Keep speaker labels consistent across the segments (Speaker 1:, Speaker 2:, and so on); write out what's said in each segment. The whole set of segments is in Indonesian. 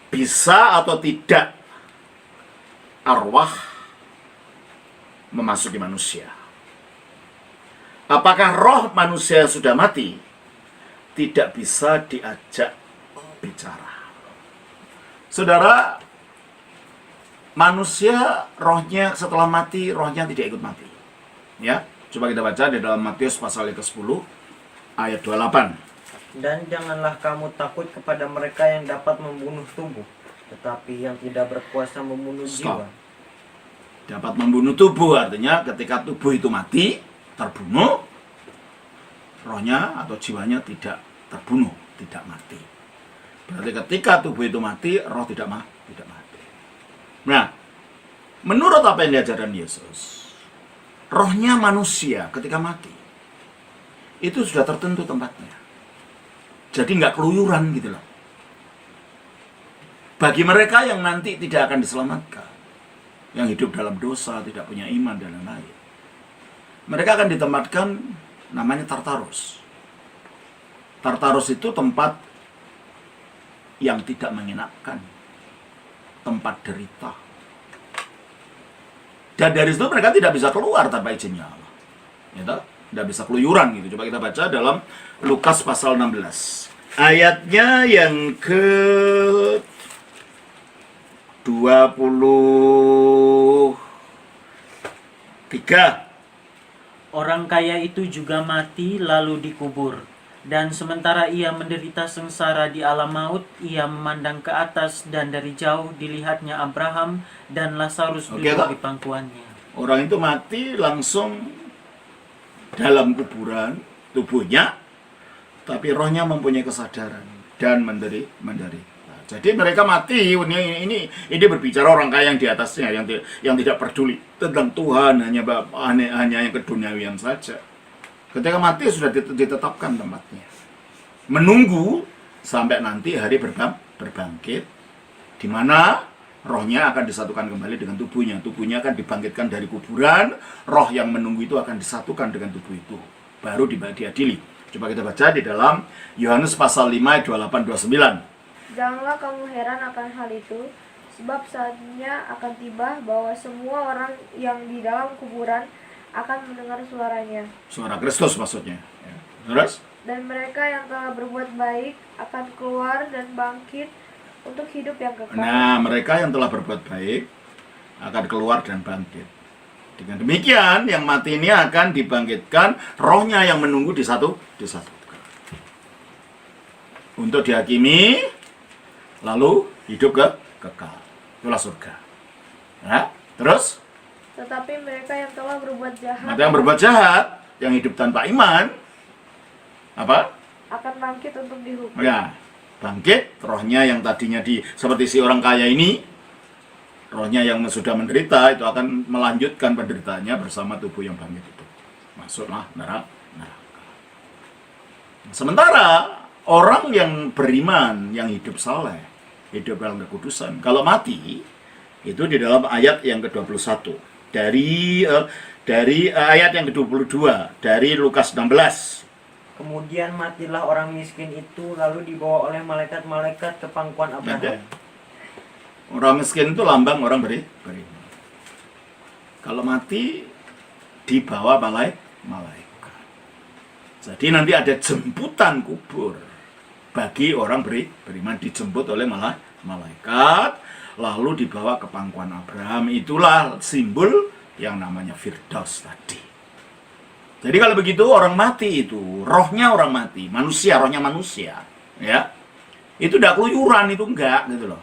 Speaker 1: bisa atau tidak arwah memasuki manusia. Apakah roh manusia yang sudah mati tidak bisa diajak bicara? Saudara, manusia rohnya setelah mati, rohnya tidak ikut mati. Ya, coba kita baca di dalam Matius pasal yang ke-10 ayat 28.
Speaker 2: Dan janganlah kamu takut kepada mereka yang dapat membunuh tubuh, tetapi yang tidak berkuasa membunuh jiwa.
Speaker 1: Dapat membunuh tubuh artinya ketika tubuh itu mati, terbunuh, rohnya atau jiwanya tidak terbunuh, tidak mati. Berarti ketika tubuh itu mati, roh tidak mati. Nah, menurut apa yang diajarkan Yesus, rohnya manusia ketika mati itu sudah tertentu tempatnya. Jadi nggak keluyuran gitu loh. Bagi mereka yang nanti tidak akan diselamatkan, yang hidup dalam dosa, tidak punya iman dan lain-lain, mereka akan ditempatkan namanya Tartarus. Tartarus itu tempat yang tidak mengenakan, tempat derita. Dan dari situ mereka tidak bisa keluar tanpa izinnya Allah. Ya, tidak bisa keluyuran gitu. Coba kita baca dalam Lukas pasal 16. Ayatnya yang ke 23.
Speaker 3: Orang kaya itu juga mati lalu dikubur. Dan sementara ia menderita sengsara di alam maut, ia memandang ke atas dan dari jauh dilihatnya Abraham dan Lazarus duduk di pangkuannya.
Speaker 1: Orang itu mati langsung dalam kuburan tubuhnya, tapi rohnya mempunyai kesadaran dan menderita. Jadi mereka mati, ini berbicara orang kaya yang di atasnya, yang tidak peduli tentang Tuhan, hanya yang keduniawian saja. Ketika mati sudah ditetapkan tempatnya, menunggu sampai nanti hari berbangkit, di mana rohnya akan disatukan kembali dengan tubuhnya. Tubuhnya akan dibangkitkan dari kuburan, roh yang menunggu itu akan disatukan dengan tubuh itu, baru diadili. Coba kita baca di dalam Yohanes pasal 5 ayat 28-29.
Speaker 4: Janganlah kamu heran akan hal itu, sebab saatnya akan tiba bahwa semua orang yang di dalam kuburan akan mendengar suaranya.
Speaker 1: Suara Kristus maksudnya. Ya. Terus?
Speaker 4: Dan mereka yang telah berbuat baik akan keluar dan bangkit untuk hidup yang kekal.
Speaker 1: Nah, mereka yang telah berbuat baik akan keluar dan bangkit. Dengan demikian, yang mati ini akan dibangkitkan, rohnya yang menunggu disatukan. Untuk dihakimi, lalu hidup kekal. Itulah surga. Nah, terus?
Speaker 4: Tetapi mereka yang telah berbuat jahat,
Speaker 1: yang berbuat jahat, yang hidup tanpa iman, apa?
Speaker 4: Akan bangkit untuk dihukum.
Speaker 1: Ya, bangkit, rohnya yang tadinya seperti si orang kaya ini, rohnya yang sudah menderita itu akan melanjutkan penderitaannya bersama tubuh yang bangkit itu. Masuklah neraka. Sementara orang yang beriman, yang hidup saleh, hidup dalam kekudusan, kalau mati itu di dalam ayat yang ke-21 dari ayat yang ke-22 dari Lukas 16.
Speaker 2: Kemudian matilah orang miskin itu lalu dibawa oleh malaikat-malaikat ke pangkuan Abraham.
Speaker 1: Orang miskin itu lambang orang beriman. Kalau mati dibawa malaikat. Jadi nanti ada jemputan kubur bagi orang beriman, dijemput oleh malaikat lalu dibawa ke pangkuan Abraham. Itulah simbol yang namanya Firdaus tadi. Jadi kalau begitu orang mati itu, rohnya orang mati, rohnya manusia, ya. Itu tidak keluyuran, itu enggak gitu loh.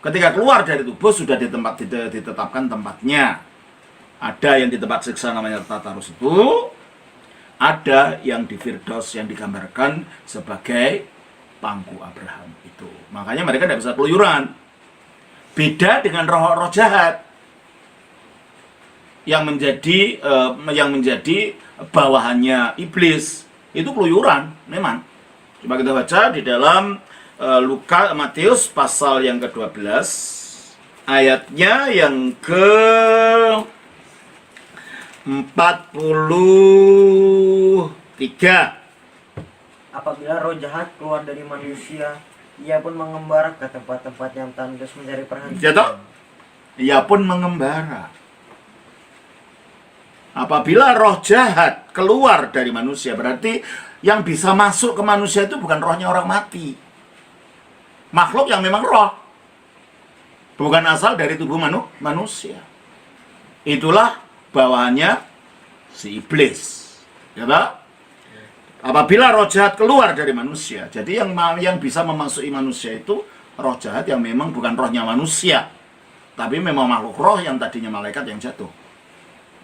Speaker 1: Ketika keluar dari tubuh sudah ditetapkan tempatnya. Ada yang di tempat siksa namanya Tartarus itu, ada yang di Firdaus yang digambarkan sebagai pangku Abraham itu. Makanya mereka tidak bisa keluyuran. Beda dengan roh-roh jahat yang menjadi bawahannya iblis, itu keluyuran memang. Coba kita baca di dalam Matius pasal yang ke-12 ayatnya yang ke 43.
Speaker 2: Apabila roh jahat keluar dari manusia, Ia pun mengembara ke tempat-tempat yang tandus mencari
Speaker 1: Ya
Speaker 2: perhatian.
Speaker 1: toh? Ia pun mengembara. Apabila roh jahat keluar dari manusia, berarti yang bisa masuk ke manusia itu bukan rohnya orang mati. Makhluk yang memang roh. Bukan asal dari tubuh manusia. Itulah bawahannya si iblis. Ya toh? Apabila roh jahat keluar dari manusia, jadi yang bisa memasuki manusia itu roh jahat yang memang bukan rohnya manusia, tapi memang makhluk roh yang tadinya malaikat yang jatuh.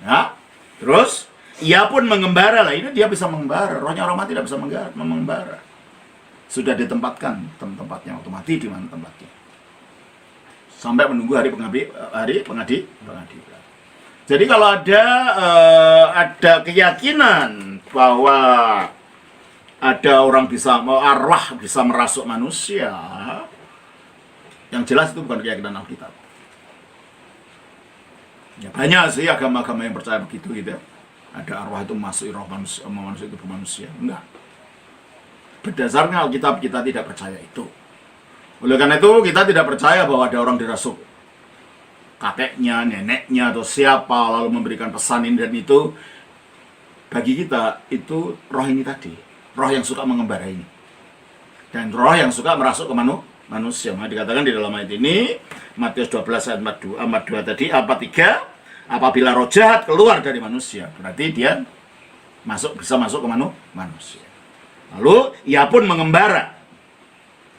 Speaker 1: Ya, terus ia pun mengembara lah. Ini dia bisa mengembara. Rohnya orang mati tidak bisa mengembara. Sudah ditempatkan tempatnya waktu mati di mana tempatnya. Sampai menunggu hari pengadilan. Jadi kalau ada keyakinan bahwa ada orang arwah bisa merasuk manusia, yang jelas itu bukan keyakinan Alkitab. Ya, banyak sih agama-agama yang percaya begitu gitu ya. Ada arwah itu masuk roh manusia itu manusia. Enggak. Berdasarkan Alkitab kita tidak percaya itu. Oleh karena itu kita tidak percaya bahwa ada orang dirasuk kakeknya, neneknya atau siapa lalu memberikan pesan ini dan itu. Bagi kita itu roh ini tadi, roh yang suka mengembara ini. Dan roh yang suka merasuk ke manusia. Maka dikatakan di dalam ayat ini Matius 12 ayat 42 tadi, 43, apabila roh jahat keluar dari manusia, berarti dia bisa masuk ke manusia. Lalu ia pun mengembara.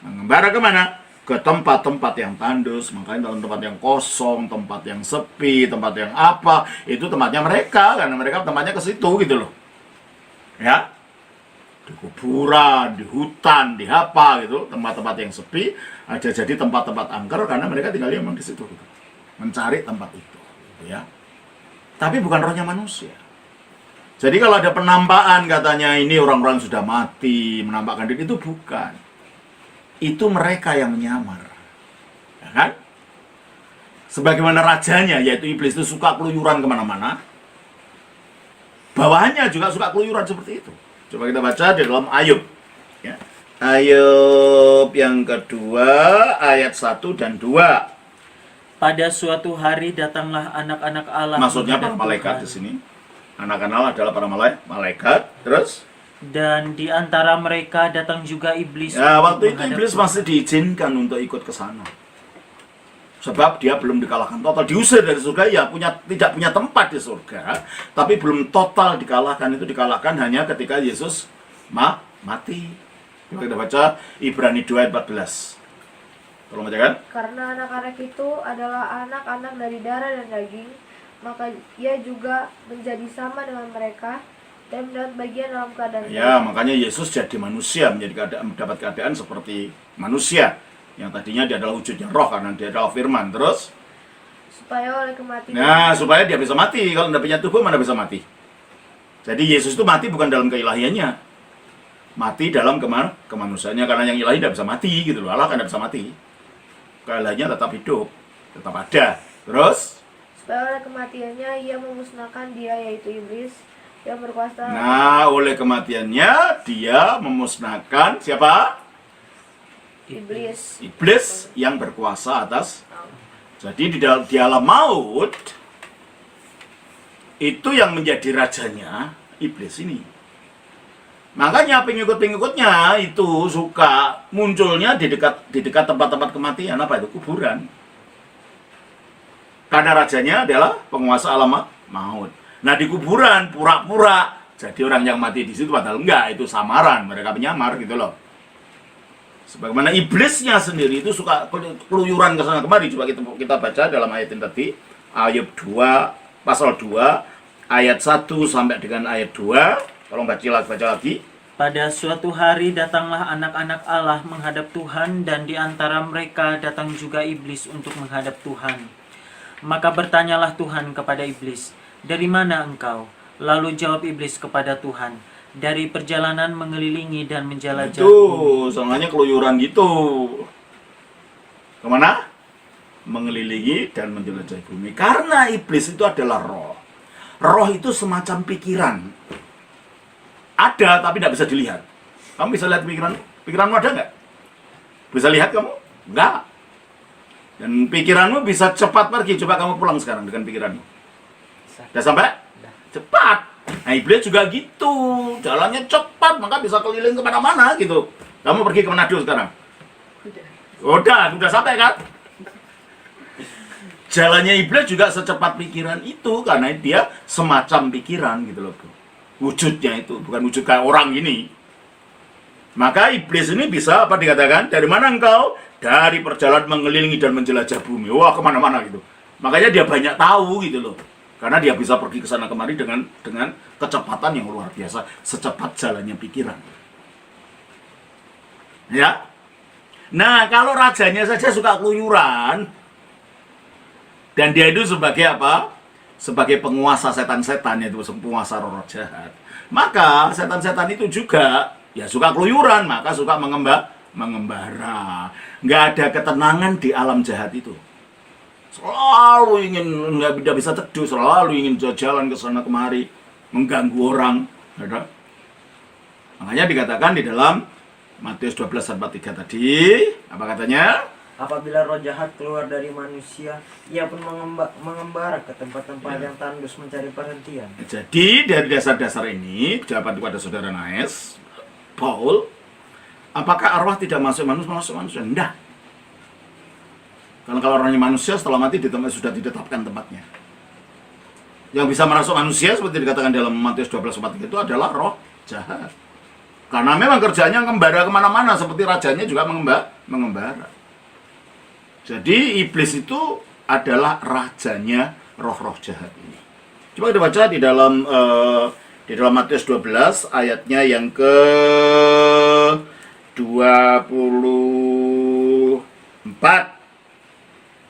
Speaker 1: Mengembara kemana? Ke tempat-tempat yang tandus. Makanya dalam tempat yang kosong, tempat yang sepi, tempat yang apa, itu tempatnya mereka, karena mereka tempatnya ke situ gitu loh. Ya, di kuburan, di hutan, di apa gitu, tempat-tempat yang sepi, ada jadi tempat-tempat angker karena mereka tinggalnya memang di situ gitu. Mencari tempat itu, gitu ya. Tapi bukan rohnya manusia. Jadi kalau ada penampakan katanya ini orang-orang sudah mati, menampakkan diri, itu bukan. Itu mereka yang menyamar. Ya kan? Sebagaimana rajanya, yaitu iblis itu suka keluyuran kemana-mana, bawahannya juga suka keluyuran seperti itu. Coba kita baca di dalam Ayub. Ya. Ayub yang kedua, ayat 1 dan 2.
Speaker 3: Pada suatu hari datanglah anak-anak Allah.
Speaker 1: Maksudnya para
Speaker 3: menghadap
Speaker 1: malaikat
Speaker 3: Tuhan.
Speaker 1: di sini. Anak-anak Allah adalah para malaikat. Terus?
Speaker 3: Dan di antara mereka datang juga iblis.
Speaker 1: Ya,
Speaker 3: untuk
Speaker 1: waktu itu
Speaker 3: menghadap
Speaker 1: iblis
Speaker 3: Tuhan.
Speaker 1: masih diizinkan untuk ikut ke sana. Sebab dia belum dikalahkan total, diusir dari surga, ya tidak punya tempat di surga, tapi belum total dikalahkan. Itu dikalahkan hanya ketika Yesus mati. Coba kita baca Ibrani 2 ayat 14. Tolong bacakan.
Speaker 4: Karena anak-anak itu adalah anak-anak dari darah dan daging, maka ia juga menjadi sama dengan mereka dan mendapat bagian dalam keadaan
Speaker 1: Ya, makanya Yesus jadi manusia, mendapat keadaan seperti manusia. Yang tadinya dia adalah wujudnya roh karena dia adalah firman. Terus?
Speaker 4: supaya oleh kematian.
Speaker 1: Nah, supaya dia bisa mati. Kalau tidak punya tubuh, mana bisa mati? Jadi Yesus itu mati bukan dalam keilahiannya. Mati dalam kemanusiaannya. Karena yang ilahi tidak bisa mati gitu loh. Allah kan tidak bisa mati. Keilahiannya tetap hidup. Tetap ada. Terus?
Speaker 4: Supaya oleh kematiannya ia memusnahkan dia, yaitu iblis yang berkuasa.
Speaker 1: Nah, oleh kematiannya dia memusnahkan siapa?
Speaker 4: Iblis.
Speaker 1: Iblis yang berkuasa atas. Jadi di alam maut itu yang menjadi rajanya iblis ini. Makanya pengikut-pengikutnya itu suka munculnya di dekat tempat-tempat kematian. Apa itu? Kuburan. Karena rajanya adalah penguasa alam maut. Nah, di kuburan pura-pura jadi orang yang mati di situ, padahal enggak, itu samaran, mereka penyamar gitu loh. Sebagaimana iblisnya sendiri itu suka keluyuran ke sana kemari. Coba kita baca dalam ayat yang tadi, Ayub 2 pasal 2 ayat 1 sampai dengan ayat 2. Tolong baca lagi.
Speaker 3: Pada suatu hari datanglah anak-anak Allah menghadap Tuhan, dan di antara mereka datang juga iblis untuk menghadap Tuhan. Maka bertanyalah Tuhan kepada iblis, "Dari mana engkau?" Lalu jawab iblis kepada Tuhan, "Dari perjalanan mengelilingi dan menjelajah."
Speaker 1: Itu, soalnya keluyuran gitu. Kemana? Mengelilingi dan menjelajahi bumi. Karena iblis itu adalah roh. Roh itu semacam pikiran. Ada, tapi tidak bisa dilihat. Kamu bisa lihat pikiranmu ada nggak? Bisa lihat kamu? Enggak. Dan pikiranmu bisa cepat pergi. Coba kamu pulang sekarang dengan pikiranmu. Udah sampai? Cepat. Nah, iblis juga gitu. Jalannya cepat, maka bisa keliling kemana-mana gitu. Kamu pergi ke Manado sekarang? Udah sampai kan? Jalannya iblis juga secepat pikiran itu, karena dia semacam pikiran gitu loh, bro. Wujudnya itu, bukan wujud kayak orang ini. Maka iblis ini bisa, apa dikatakan? Dari mana engkau? Dari perjalanan mengelilingi dan menjelajah bumi. Wah, kemana-mana gitu. Makanya dia banyak tahu gitu loh. Karena dia bisa pergi ke sana kemari dengan kecepatan yang luar biasa. Secepat jalannya pikiran. Ya. Nah, kalau rajanya saja suka keluyuran, dan dia itu sebagai apa? Sebagai penguasa setan-setan, yaitu penguasa roh jahat. Maka setan-setan itu juga ya suka keluyuran, maka suka mengembara. Nggak ada ketenangan di alam jahat itu. Selalu ingin, nggak bisa teduh, selalu ingin jalan ke sana kemari, mengganggu orang. Ada. Makanya dikatakan di dalam Matius 12 ayat 3 tadi, apa katanya?
Speaker 2: Apabila roh jahat keluar dari manusia, ia pun mengembara ke tempat-tempat yang tandus mencari perhentian.
Speaker 1: Jadi dari dasar-dasar ini, jawaban kepada saudara Naes, Paul, apakah arwah tidak masuk manusia? Tidak. Karena kalau orangnya manusia setelah mati di tempat sudah ditetapkan tempatnya. Yang bisa masuk manusia seperti dikatakan dalam Matius 12 ayat 3 itu adalah roh jahat. Karena memang kerjanya mengembara kemana-mana, seperti rajanya juga mengembara. Jadi iblis itu adalah rajanya roh-roh jahat ini. Coba kita baca di dalam Matius 12 ayatnya yang ke 24.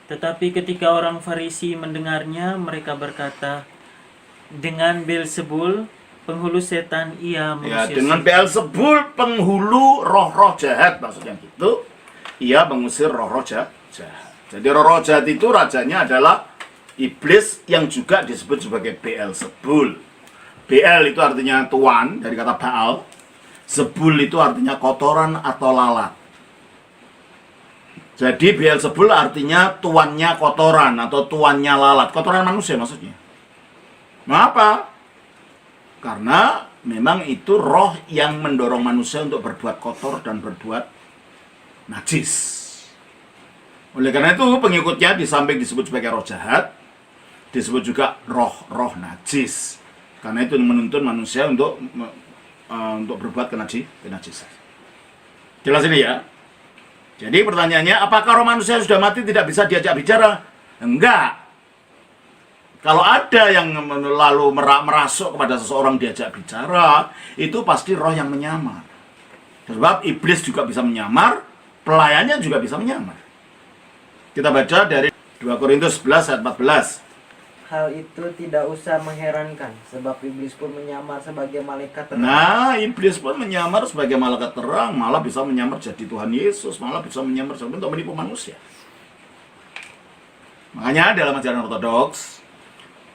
Speaker 3: Tetapi ketika orang Farisi mendengarnya, mereka berkata, dengan Beelzebul, penghulu setan, ia
Speaker 1: Ya,
Speaker 3: mengusir
Speaker 1: dengan
Speaker 3: setan."
Speaker 1: Beelzebul, penghulu roh-roh jahat, maksudnya gitu. Ia mengusir roh-roh jahat. Jadi roh-roh jahat itu rajanya adalah iblis yang juga disebut sebagai Beelzebul. Beel itu artinya tuan, dari kata Baal. Zebul itu artinya kotoran atau lalat. Jadi Beelzebul artinya tuannya kotoran atau tuannya lalat. Kotoran manusia maksudnya. Mengapa? Karena memang itu roh yang mendorong manusia untuk berbuat kotor dan berbuat najis. Oleh karena itu pengikutnya di samping disebut sebagai roh jahat, disebut juga roh-roh najis. Karena itu menuntun manusia untuk berbuat kenajisan. Jelas ini ya? Jadi pertanyaannya, apakah roh manusia sudah mati tidak bisa diajak bicara? Enggak. Kalau ada yang lalu merasuk kepada seseorang diajak bicara, itu pasti roh yang menyamar. Sebab iblis juga bisa menyamar, pelayannya juga bisa menyamar. Kita baca dari 2 Korintus 11 ayat 14.
Speaker 2: Hal itu tidak usah mengherankan, sebab iblis pun menyamar sebagai malaikat terang.
Speaker 1: Nah, iblis pun menyamar sebagai malaikat terang, malah bisa menyamar jadi Tuhan Yesus, malah bisa menyamar untuk menipu manusia. Makanya dalam ajaran ortodoks,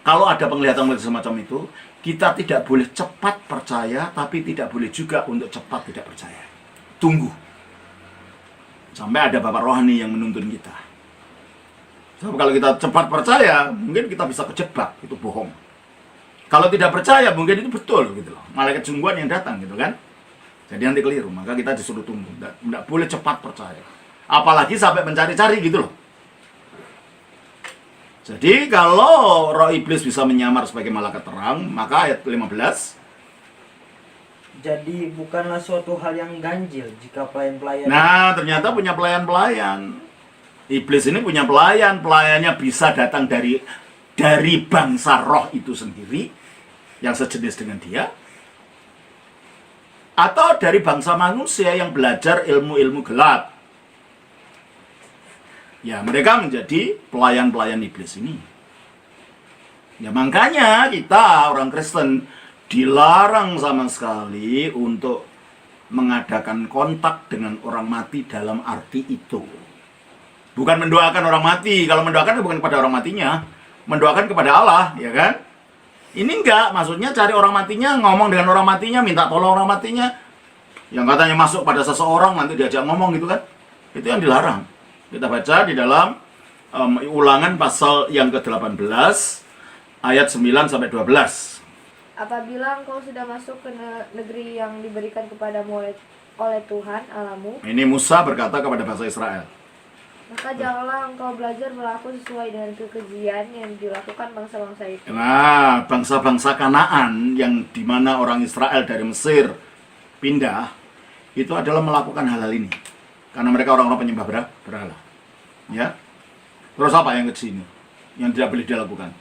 Speaker 1: kalau ada penglihatan semacam itu, kita tidak boleh cepat percaya, tapi tidak boleh juga untuk cepat tidak percaya. Tunggu. Sampai ada bapak rohani yang menuntun kita. Sebab kalau kita cepat percaya, mungkin kita bisa kejebak, itu bohong. Kalau tidak percaya, mungkin itu betul gitu loh. Malaikat sungguhan yang datang gitu kan. Jadi nanti keliru, maka kita disuruh tunggu. Tidak boleh cepat percaya. Apalagi sampai mencari-cari gitu loh. Jadi kalau roh iblis bisa menyamar sebagai malaikat terang, maka ayat 15.
Speaker 2: Jadi bukanlah suatu hal yang ganjil jika pelayan-pelayan.
Speaker 1: Nah, ternyata punya pelayan-pelayan. Iblis ini punya pelayan, pelayannya bisa datang dari bangsa roh itu sendiri, yang sejenis dengan dia, atau dari bangsa manusia yang belajar ilmu-ilmu gelap. Ya, mereka menjadi pelayan-pelayan iblis ini. Ya, makanya kita, orang Kristen, dilarang sama sekali untuk mengadakan kontak dengan orang mati dalam arti itu. Bukan mendoakan orang mati. Kalau mendoakan bukan kepada orang matinya, mendoakan kepada Allah, ya kan? Ini enggak, maksudnya cari orang matinya, ngomong dengan orang matinya, minta tolong orang matinya. Yang katanya masuk pada seseorang nanti diajak ngomong gitu kan? Itu yang dilarang. Kita baca di dalam Ulangan pasal yang ke-18 ayat 9 sampai 12.
Speaker 4: Apabila engkau sudah masuk ke negeri yang diberikan kepadamu oleh Tuhan Allahmu,
Speaker 1: Ini Musa berkata kepada bangsa Israel.
Speaker 4: maka janganlah engkau belajar berlaku sesuai dengan kekejian yang dilakukan bangsa-bangsa itu.
Speaker 1: Nah, bangsa-bangsa Kanaan yang dimana orang Israel dari Mesir pindah, itu adalah melakukan hal-hal ini. Karena mereka orang-orang penyembah berhala. Ya. Terus apa yang ke sini? Yang tidak boleh dilakukan?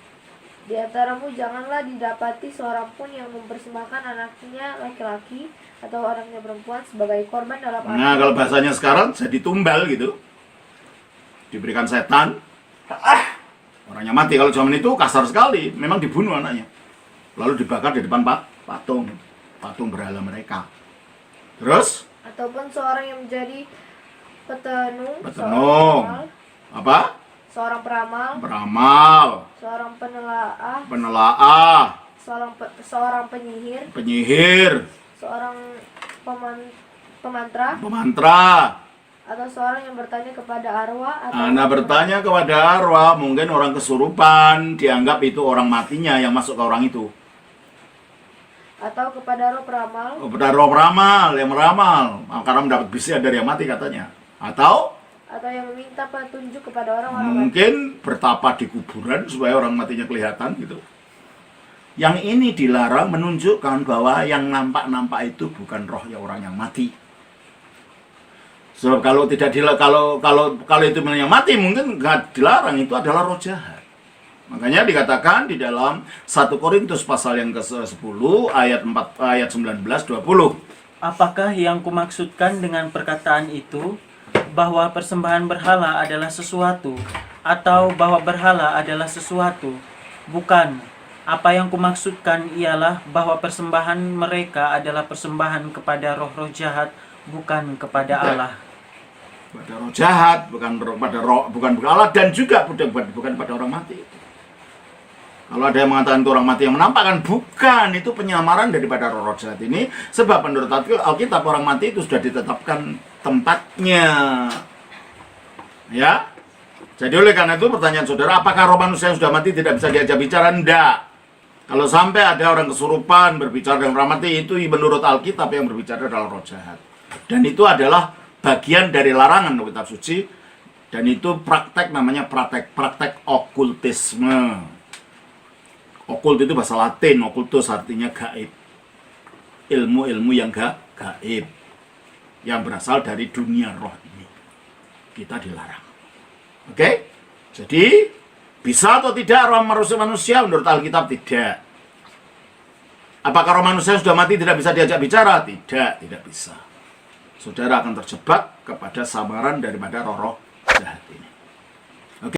Speaker 4: Di antaramu janganlah didapati seorang pun yang mempersembahkan anaknya laki-laki atau anaknya perempuan sebagai korban dalam
Speaker 1: Nah, kalau bahasanya sekarang jadi tumbal gitu. Diberikan setan. Orangnya mati. Kalau zaman itu kasar sekali. Memang dibunuh anaknya. Lalu dibakar di depan patung berhala mereka. Terus?
Speaker 4: ataupun seorang yang menjadi petenung,
Speaker 1: Apa?
Speaker 4: seorang peramal, seorang
Speaker 1: penelaah,
Speaker 4: seorang
Speaker 1: penyihir,
Speaker 4: seorang pemantra, atau seorang yang bertanya kepada arwah
Speaker 1: Anda bertanya kepada arwah, mungkin orang kesurupan, dianggap itu orang matinya yang masuk ke orang itu.
Speaker 4: atau kepada roh peramal,
Speaker 1: Kepada roh peramal yang meramal, karena mendapat bisikan dari yang mati katanya. Atau
Speaker 4: yang meminta petunjuk kepada orang-orang mati.
Speaker 1: mungkin bertapa di kuburan supaya orang matinya kelihatan gitu. Yang ini dilarang menunjukkan bahwa yang nampak-nampak itu bukan roh ya orang yang mati. Sebab kalau tidak kalau itu yang mati mungkin nggak dilarang, itu adalah roh jahat. Makanya dikatakan di dalam 1 Korintus pasal yang ke-10 ayat 19 20.
Speaker 3: Apakah yang kumaksudkan dengan perkataan itu, bahwa persembahan berhala adalah sesuatu, atau bahwa berhala adalah sesuatu? Bukan. Apa yang kumaksudkan ialah bahwa persembahan mereka adalah persembahan kepada roh-roh jahat, bukan kepada Allah.
Speaker 1: Pada roh jahat, bukan kepada Allah, dan juga bukan pada orang mati. Kalau ada yang mengatakan itu orang mati yang menampakkan, bukan, itu penyamaran daripada roh jahat ini. Sebab menurut Alkitab orang mati itu sudah ditetapkan tempatnya. Ya. Jadi oleh karena itu pertanyaan saudara, apakah roh manusia yang sudah mati tidak bisa diajak bicara? Enggak. Kalau sampai ada orang kesurupan berbicara dengan orang mati, itu menurut Alkitab yang berbicara adalah roh jahat. Dan itu adalah bagian dari larangan kitab suci. Dan itu praktek, namanya praktek okultisme. Okult itu bahasa Latin, okultus artinya gaib. Ilmu-ilmu yang gaib. Yang berasal dari dunia roh ini. Kita dilarang. Oke? Jadi, bisa atau tidak roh manusia menurut Alkitab? Tidak. Apakah roh manusia sudah mati tidak bisa diajak bicara? Tidak bisa. Saudara akan terjebak kepada samaran daripada roh-roh